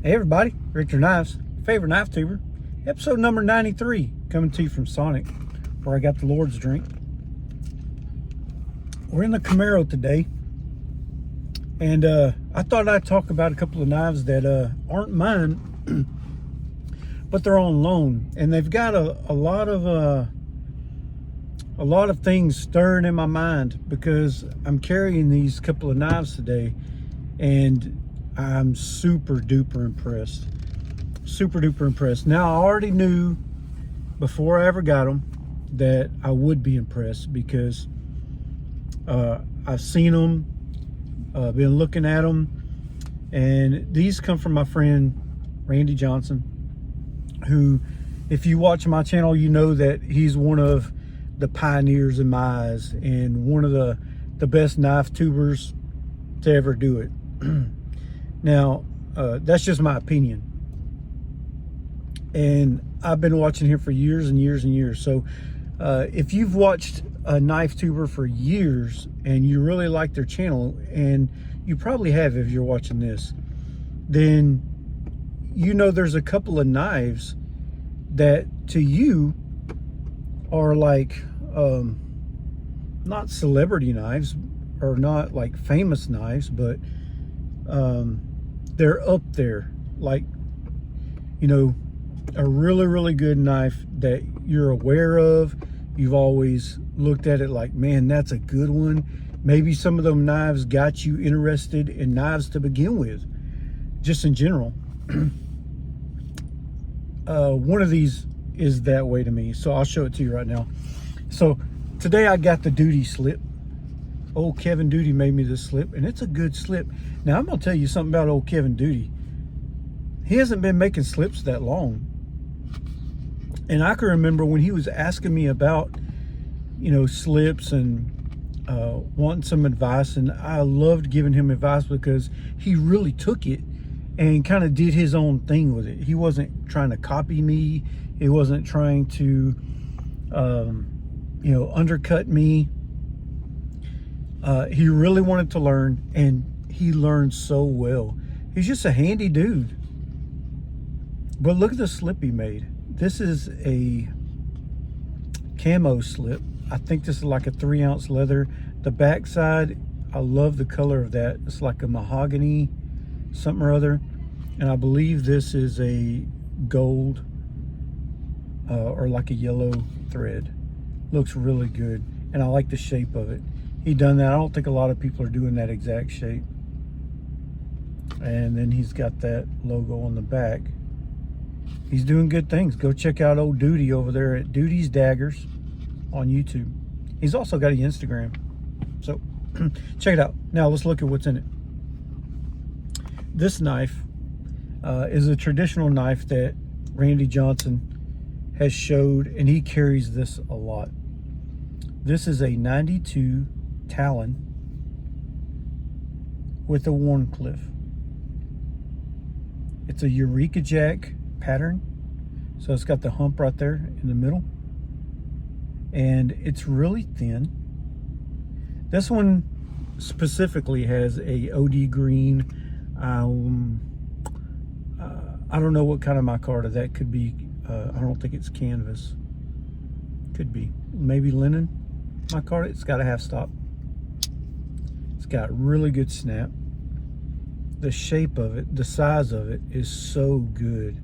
Hey everybody, Richter Knives, favorite knife tuber, episode number 93, coming to you from Sonic, where I got the Lord's drink. We're in the Camaro today, and I thought I'd talk about a couple of knives that aren't mine, but they're on loan, and they've got a lot of things stirring in my mind because I'm carrying these couple of knives today, and I'm super duper impressed. Super duper impressed. Now, I already knew before I ever got them that I would be impressed because I've seen them, been looking at them, and these come from my friend Randy Johnson, who, if you watch my channel, you know that he's one of the pioneers in my eyes and one of the best knife tubers to ever do it. Now, that's just my opinion. And I've been watching him for years and years and years. So if you've watched a knife tuber for years and you really like their channel, and you probably have if you're watching this, then you know there's a couple of knives that to you are like not celebrity knives or not like famous knives, but they're up there, like, you know, a really good knife that you're aware of. You've always looked at it like, man, that's a good one. Maybe some of them knives got you interested in knives to begin with, just in general. One of these is that way to me, so I'll show it to you right now. So today I got the Duty slip. Old Kevin Duty made me this slip, and it's a good slip. Now, I'm gonna tell you something about old Kevin Duty. He hasn't been making slips that long, and I can remember when he was asking me about, you know, slips and wanting some advice, and I loved giving him advice because he really took it and kind of did his own thing with it. He wasn't trying to copy me. He wasn't trying to you know, undercut me. He really wanted to learn, and he learned so well. He's just a handy dude. But look at the slip he made. This is a camo slip. I think this is like a 3-ounce leather. The back side, I love the color of that. It's like a mahogany something or other. And I believe this is a gold or like a yellow thread. Looks really good, and I like the shape of it. He done that. I don't think a lot of people are doing that exact shape. And then he's got that logo on the back. He's doing good things. Go check out old Duty over there at Duty's Daggers on YouTube. He's also got an Instagram. So check it out. Now let's look at what's in it. This knife is a traditional knife that Randy Johnson has showed, and he carries this a lot. This is a 92 Talon with a Warncliffe. It's a Eureka Jack pattern, so it's got the hump right there in the middle, and it's really thin. This one specifically has a OD green. I don't know what kind of micarta that could be. I don't think it's canvas. Could be maybe linen micarta. It's got a half stop. It's got really good snap. The shape of it, the size of it is so good.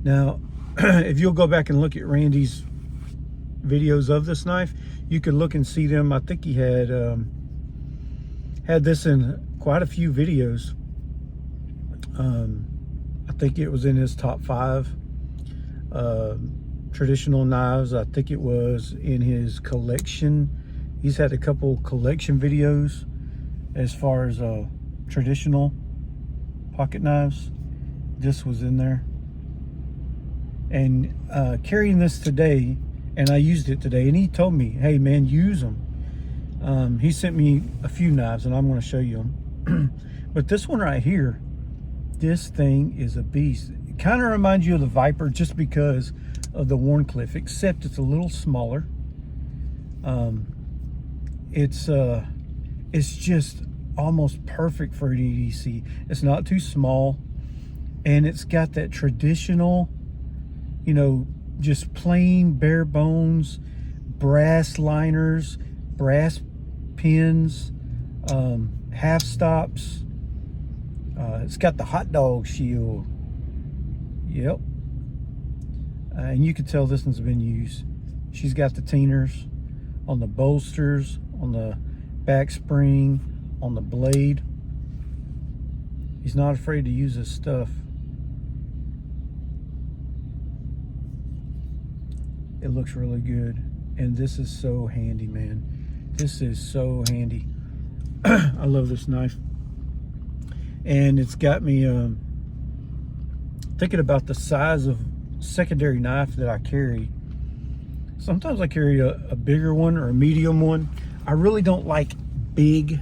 Now, if you'll go back and look at Randy's videos of this knife, you can look and see them. I think he had this in quite a few videos. I think it was in his top 5 traditional knives. I think it was in his collection. He's had a couple collection videos as far as traditional pocket knives. This was in there. And carrying this today, and I used it today, and he told me, hey man, use them. He sent me a few knives, and I'm going to show you them. But this one right here, this thing is a beast. It kind of reminds you of the Viper just because of the Warncliffe, except it's a little smaller. It's just almost perfect for an EDC. It's not too small. And it's got that traditional, you know, just plain bare bones, brass liners, brass pins, half stops. It's got the hot dog shield. Yep. And you can tell this one's been used. She's got the teeners on the bolsters, on the back spring, on the blade. He's not afraid to use this stuff. It looks really good. And this is so handy, man. This is so handy. I love this knife. And it's got me thinking about the size of secondary knife that I carry. Sometimes I carry a bigger one or a medium one. I really don't like big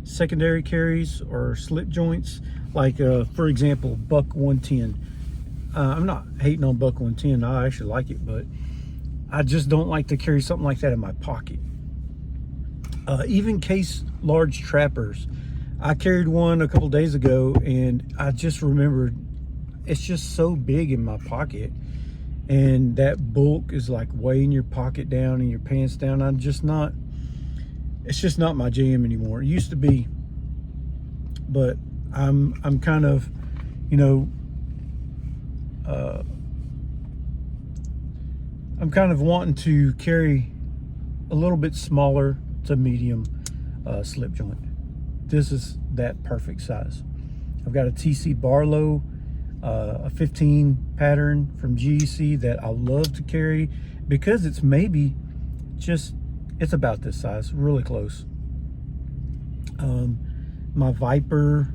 secondary carries or slip joints. Like, for example, Buck 110. I'm not hating on Buck 110. I actually like it, but I just don't like to carry something like that in my pocket. Even case large trappers. I carried one a couple days ago, and I just remembered it's just so big in my pocket, and that bulk is like weighing your pocket down and your pants down. It's just not my jam anymore. It used to be, but I'm kind of, you know, I'm kind of wanting to carry a little bit smaller to medium slip joint. This is that perfect size. I've got a TC Barlow, a 15 pattern from GEC that I love to carry because it's maybe just, it's about this size, really close. My Viper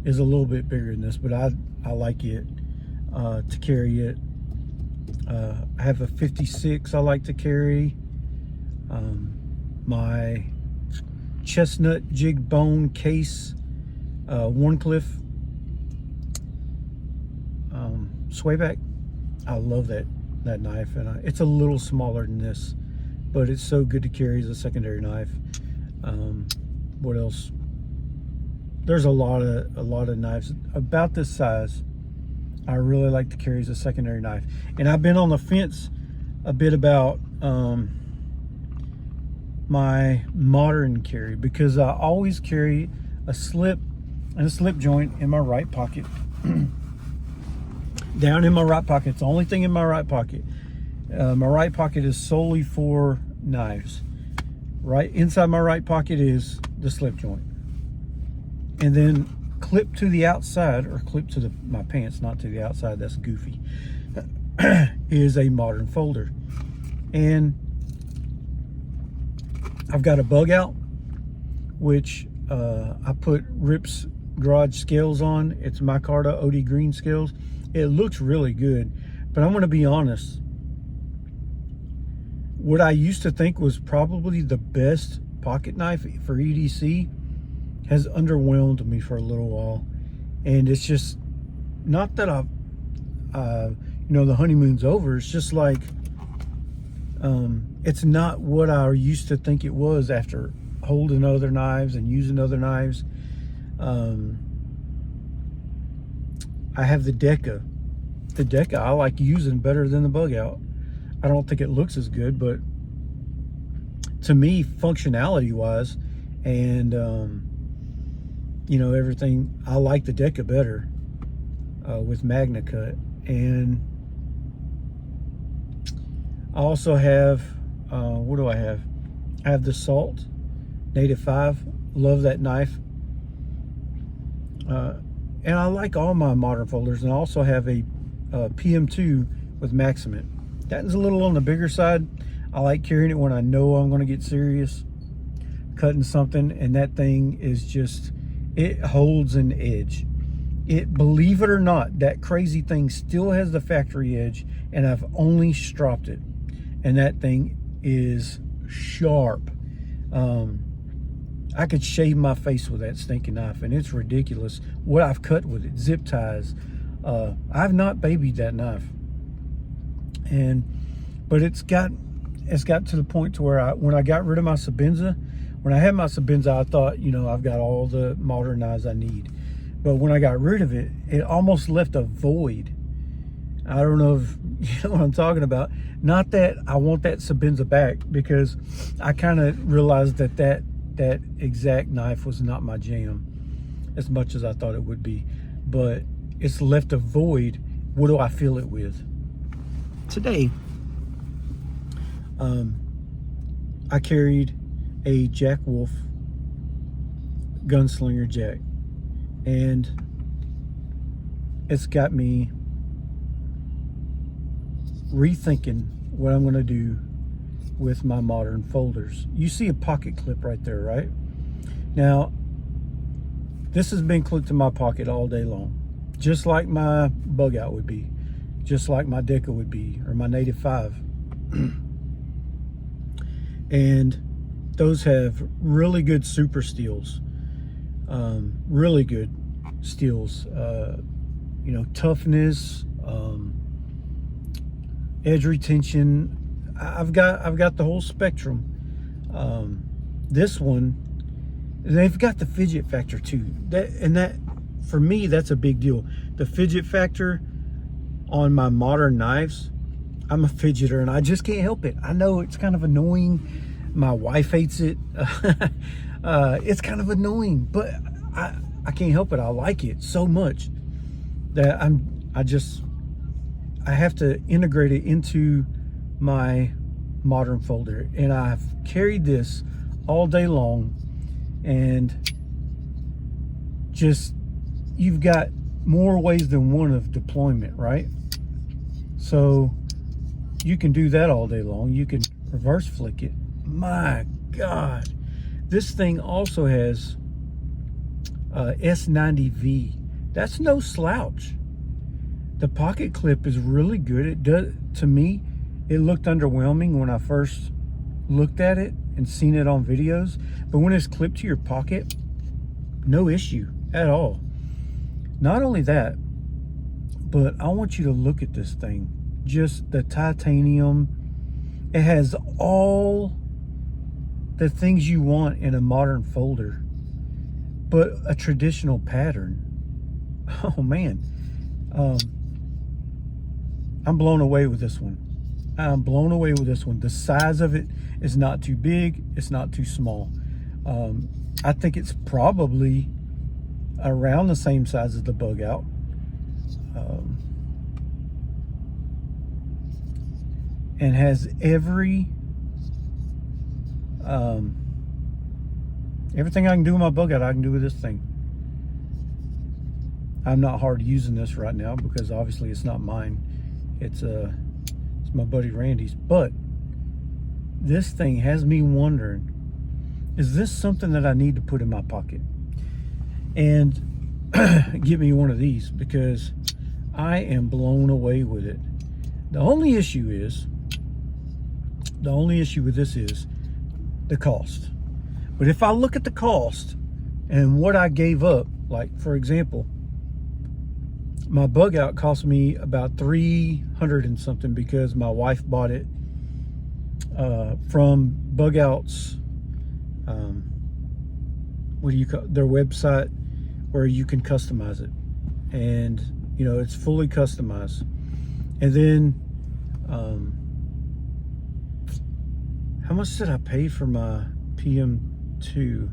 is a little bit bigger than this, but I like it to carry it. I have a 56 I like to carry. My chestnut jig bone case, Warncliffe swayback. I love that knife, and it's a little smaller than this, but it's so good to carry as a secondary knife. What else? There's a lot of knives about this size I really like to carry as a secondary knife. And I've been on the fence a bit about my modern carry, because I always carry a slip and a slip joint in my right pocket. Down in my right pocket. It's the only thing in my right pocket. My right pocket is solely for knives. Right inside my right pocket is the slip joint. And then clip to the outside, or clip to my pants, not to the outside, that's goofy, is a modern folder. And I've got a bug out, which I put Rip's Garage scales on. It's micarta OD green scales. It looks really good, but I'm going to be honest. What I used to think was probably the best pocket knife for EDC has underwhelmed me for a little while. And it's just not that you know, the honeymoon's over. It's just like, it's not what I used to think it was after holding other knives and using other knives. I have the Deca. The Deca I like using better than the bug out. I don't think it looks as good, but to me, functionality wise, and you know, everything, I like the Deca better with Magna Cut. And I also have, what do I have? I have the Salt Native 5. Love that knife. And I like all my modern folders. And I also have a PM2 with Maximum. That is a little on the bigger side. I like carrying it when I know I'm going to get serious cutting something, and that thing is just, it holds an edge. It, believe it or not, that crazy thing still has the factory edge, and I've only stropped it, and that thing is sharp. I could shave my face with that stinking knife, and it's ridiculous what I've cut with it. Zip ties. I've not babied that knife, but it's got to the point to where when I got rid of my Sabenza, when I had my Sabenza, I thought, you know, I've got all the modern knives I need. But when I got rid of it, it almost left a void. I don't know if you know what I'm talking about. Not that I want that Sebenza back, because I kind of realized that that exact knife was not my jam as much as I thought it would be. But it's left a void. What do I fill it with? Today, I carried a Jack Wolf Gunslinger Jack, and it's got me rethinking what I'm going to do with my modern folders. You see a pocket clip right there, right? Now, this has been clipped to my pocket all day long, just like my bug out would be, just like my Deca would be, or my Native 5. And those have really good super steels, really good steels, you know, toughness, edge retention. I've got the whole spectrum. This one, they've got the fidget factor too. That for me, that's a big deal. The fidget factor on my modern knives. I'm a fidgeter and I just can't help it. I know it's kind of annoying. My wife hates it. It's kind of annoying, but I can't help it. I like it so much that I have to integrate it into my modern folder. And I've carried this all day long, and just, you've got more ways than one of deployment, right? So you can do that all day long. You can reverse flick it. My God, this thing also has S90V. That's no slouch. The pocket clip is really good. It does, to me, it looked underwhelming when I first looked at it and seen it on videos, but when it's clipped to your pocket, no issue at all. Not only that, but I want you to look at this thing. Just the titanium. It has all the things you want in a modern folder, but a traditional pattern. Oh man, I'm blown away with this one. I'm blown away with this one. The size of it is not too big, it's not too small. I think it's probably around the same size as the bug out. And has everything I can do with my bug out, I can do with this thing. I'm not hard using this right now because obviously it's not mine. It's my buddy Randy's. But this thing has me wondering, is this something that I need to put in my pocket? And get me one of these, because I am blown away with it. The only issue with this is the cost. But if I look at the cost and what I gave up, like for example, my bug out cost me about $300 and something because my wife bought it from Bug Out's, what do you call their website, where you can customize it, and you know, it's fully customized. And then how much did I pay for my PM2?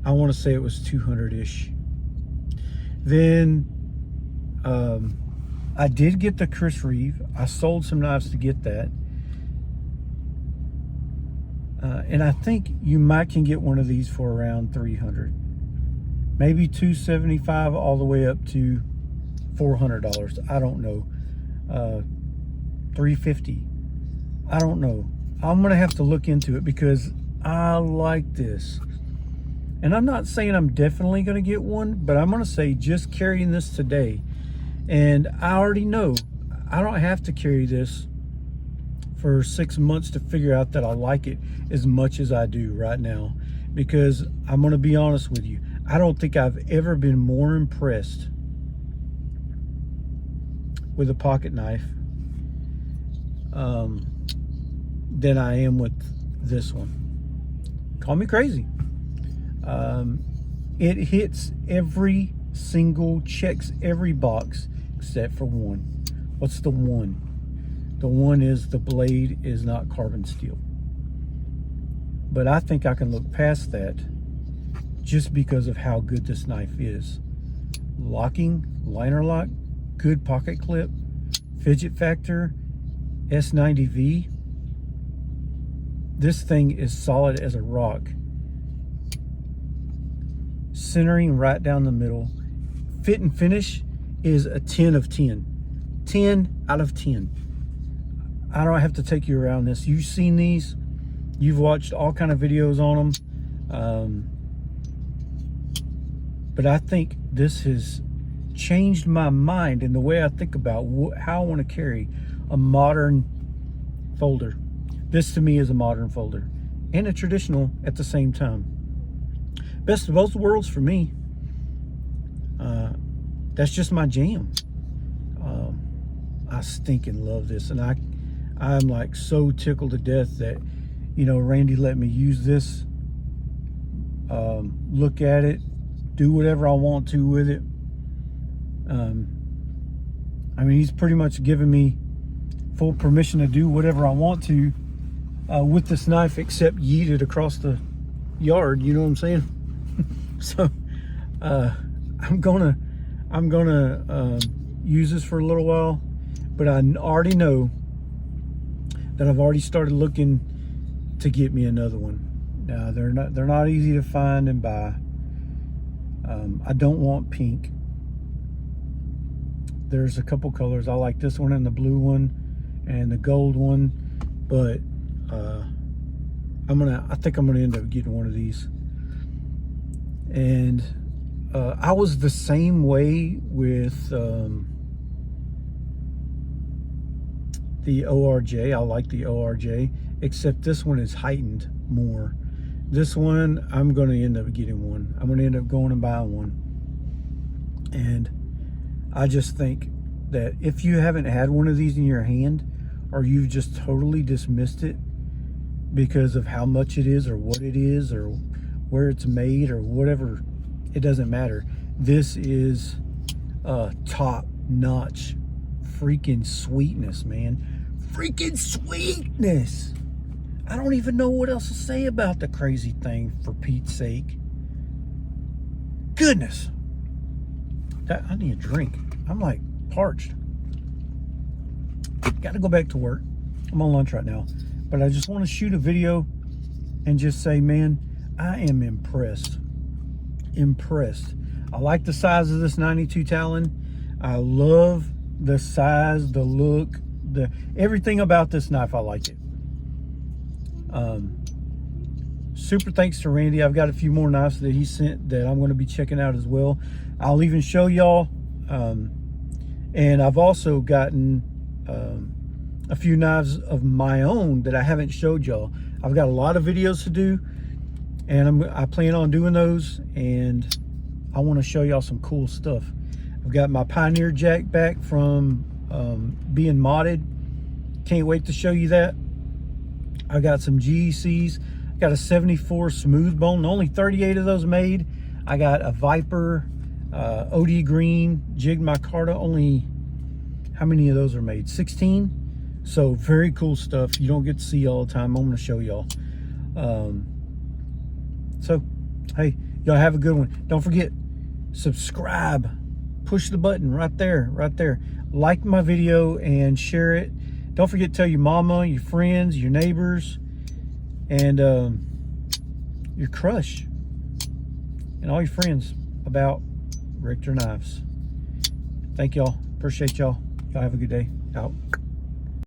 I want to say it was 200-ish. Then I did get the Chris Reeve. I sold some knives to get that. And I think you might can get one of these for around $300. Maybe $275 all the way up to $400. I don't know. $350. I don't know. I'm gonna have to look into it because I like this. And I'm not saying I'm definitely gonna get one, but I'm gonna say just carrying this today, and I already know I don't have to carry this for 6 months to figure out that I like it as much as I do right now, because I'm gonna be honest with you, I don't think I've ever been more impressed with a pocket knife than I am with this one. Call me crazy. It hits every single, checks every box except for one. What's the one? The one is the blade is not carbon steel. But I think I can look past that just because of how good this knife is. Locking, liner lock, good pocket clip, fidget factor, S90V. This thing is solid as a rock. Centering right down the middle. Fit and finish is a 10 of 10. 10 out of 10. I don't have to take you around this. You've seen these. You've watched all kind of videos on them. But I think this has changed my mind in the way I think about how I want to carry a modern folder. This to me is a modern folder and a traditional at the same time. Best of both worlds for me. That's just my jam. I stinking love this, and I'm like so tickled to death that, you know, Randy let me use this, look at it, do whatever I want to with it. I mean, he's pretty much given me full permission to do whatever I want to with this knife, except yeet it across the yard. You know what I'm saying? So I'm gonna use this for a little while, but I already know that I've already started looking to get me another one. Now they're not easy to find and buy. I don't want pink. There's a couple colors. I like this one and the blue one and the gold one, but I think I'm gonna end up getting one of these. And I was the same way with the ORJ. I like the ORJ, except this one is heightened more. This one, I'm going to end up getting one. I'm going to end up going and buying one. And I just think that if you haven't had one of these in your hand, or you've just totally dismissed it because of how much it is or what it is or where it's made or whatever, it doesn't matter. This is top-notch freaking sweetness, man. Freaking sweetness. I don't even know what else to say about the crazy thing, for Pete's sake. Goodness. I need a drink. I'm like parched. Got to go back to work. I'm on lunch right now. But I just want to shoot a video and just say, man, I am impressed. Impressed. I like the size of this 92 Talon. I love the size, the look, everything about this knife. I like it. Super thanks to Randy. I've got a few more knives that he sent that I'm going to be checking out as well. I'll even show y'all. And I've also gotten a few knives of my own that I haven't showed y'all. I've got a lot of videos to do, and I plan on doing those, and I want to show y'all some cool stuff. I've got my Pioneer jack back from being modded. Can't wait to show you that. I got some GECs. Got a 74 smooth bone, only 38 of those made. I got a Viper, OD green, jigged micarta. Only, how many of those are made? 16. So very cool stuff. You don't get to see all the time. I'm going to show y'all. So, hey, y'all have a good one. Don't forget, subscribe. Push the button right there, right there. Like my video and share it. Don't forget to tell your mama, your friends, your neighbors, and your crush and all your friends about Richter knives. Thank y'all. Appreciate y'all. Y'all have a good day. Out.